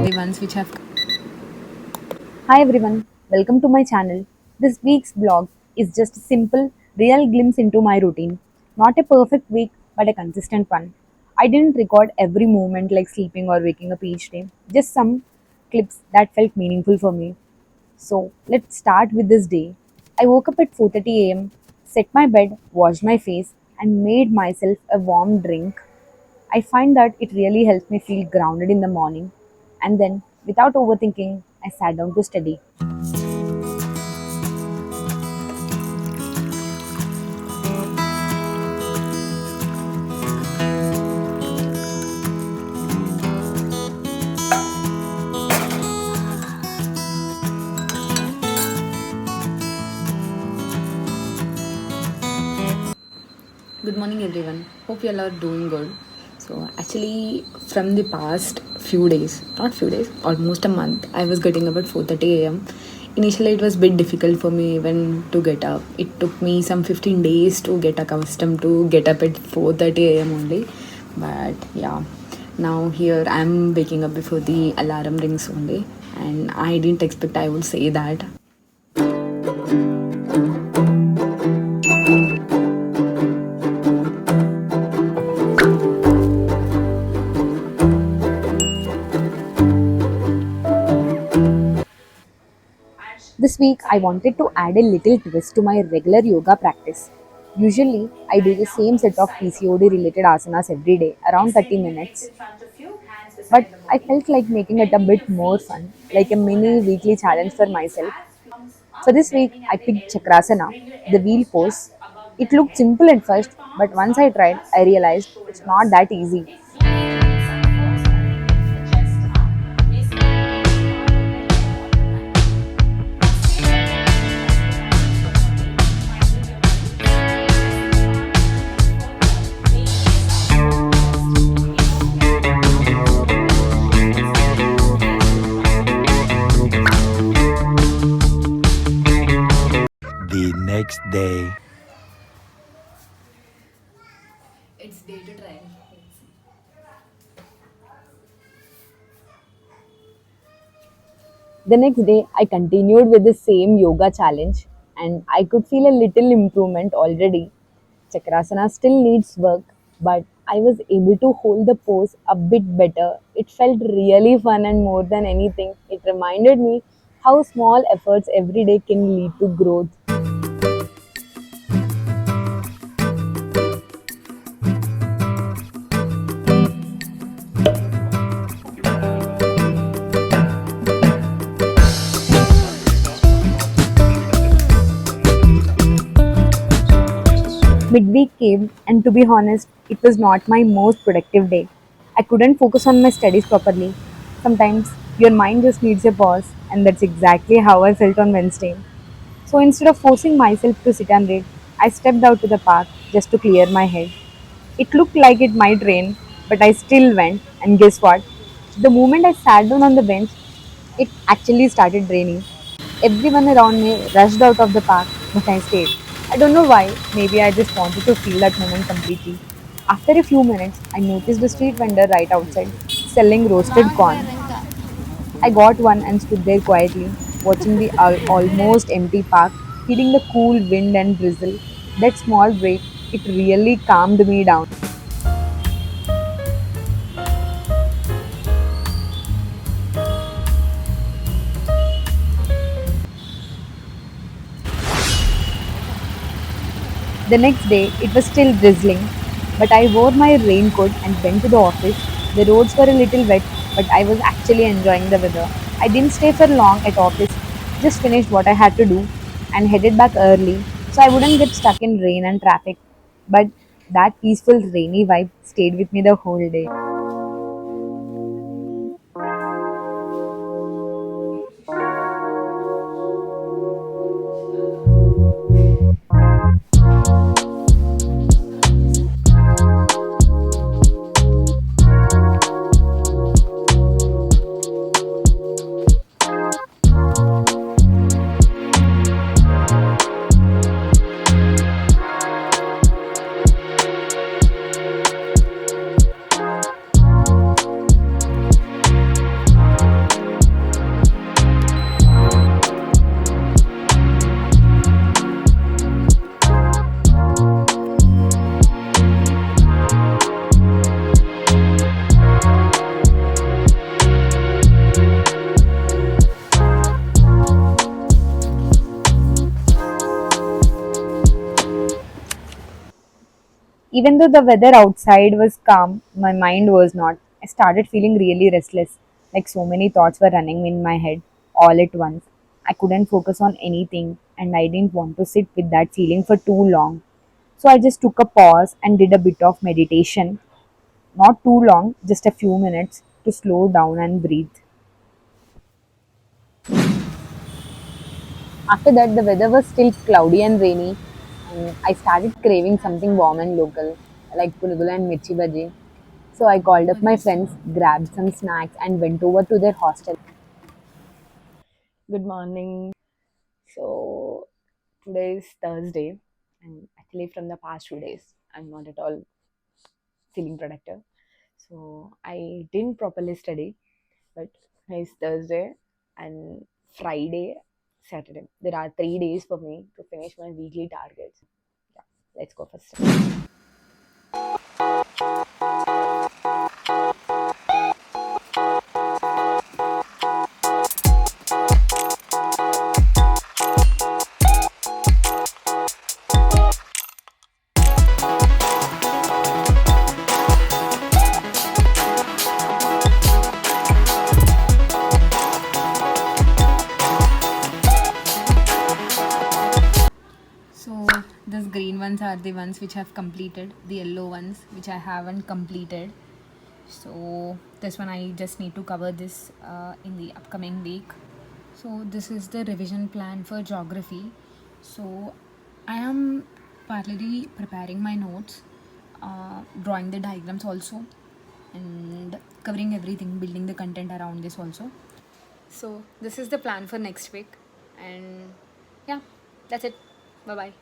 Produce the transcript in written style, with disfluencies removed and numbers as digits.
the ones which have. Hi everyone, welcome to my channel. This week's vlog is just a simple, real glimpse into my routine. Not a perfect week, but a consistent one. I didn't record every moment like sleeping or waking up each day, just some clips that felt meaningful for me. So let's start with this day. I woke up at 4:30 a.m., set my bed, washed my face, and made myself a warm drink. I find that it really helps me feel grounded in the morning. And then, without overthinking, I sat down to study. Good morning, everyone. Hope you all are doing good. So, actually, from the past few days, not few days, almost a month, I was getting up at 4:30 a.m. Initially, it was a bit difficult for me even to get up. It took me some 15 days to get accustomed to get up at 4:30 a.m. only. But yeah, now here I'm waking up before the alarm rings only, and I didn't expect I would say that. This week, I wanted to add a little twist to my regular yoga practice. Usually, I do the same set of PCOD related asanas every day, around 30 minutes. But I felt like making it a bit more fun, like a mini weekly challenge for myself. For this week, I picked Chakrasana, the wheel pose. It looked simple at first, but once I tried, I realized it's not that easy. The next day. It's day to try. The next day, I continued with the same yoga challenge and I could feel a little improvement already. Chakrasana still needs work, but I was able to hold the pose a bit better. It felt really fun, and more than anything, it reminded me how small efforts every day can lead to growth. Midweek came, and to be honest, it was not my most productive day. I couldn't focus on my studies properly. Sometimes your mind just needs a pause, and that's exactly how I felt on Wednesday. So instead of forcing myself to sit and read, I stepped out to the park just to clear my head. It looked like it might rain, but I still went, and guess what? The moment I sat down on the bench, it actually started raining. Everyone around me rushed out of the park, but I stayed. I don't know why, maybe I just wanted to feel that moment completely. After a few minutes, I noticed a street vendor right outside selling roasted corn. I got one and stood there quietly, watching the almost empty park, feeling the cool wind and drizzle. That small break, it really calmed me down. The next day, it was still drizzling, but I wore my raincoat and went to the office. The roads were a little wet, but I was actually enjoying the weather. I didn't stay for long at office, just finished what I had to do and headed back early so I wouldn't get stuck in rain and traffic. But that peaceful rainy vibe stayed with me the whole day. Even though the weather outside was calm, my mind was not. I started feeling really restless, like so many thoughts were running in my head all at once. I couldn't focus on anything, and I didn't want to sit with that feeling for too long. So I just took a pause and did a bit of meditation. Not too long, just a few minutes to slow down and breathe. After that, the weather was still cloudy and rainy, and I started craving something warm and local, like pulugula and mirchi bhaji. So I called up my friends, grabbed some snacks, and went over to their hostel. Good morning. So today is Thursday, and actually from the past 2 days, I'm not at all feeling productive. So I didn't properly study, but it's Thursday and Friday, Saturday. There are 3 days for me to finish my weekly targets. Yeah, let's go first. So these green ones are the ones which I've completed, the yellow ones which I haven't completed. So this one I just need to cover this in the upcoming week. So this is the revision plan for geography. So I am partly preparing my notes, drawing the diagrams also, and covering everything, building the content around this also. So this is the plan for next week, and yeah, that's it. Bye bye.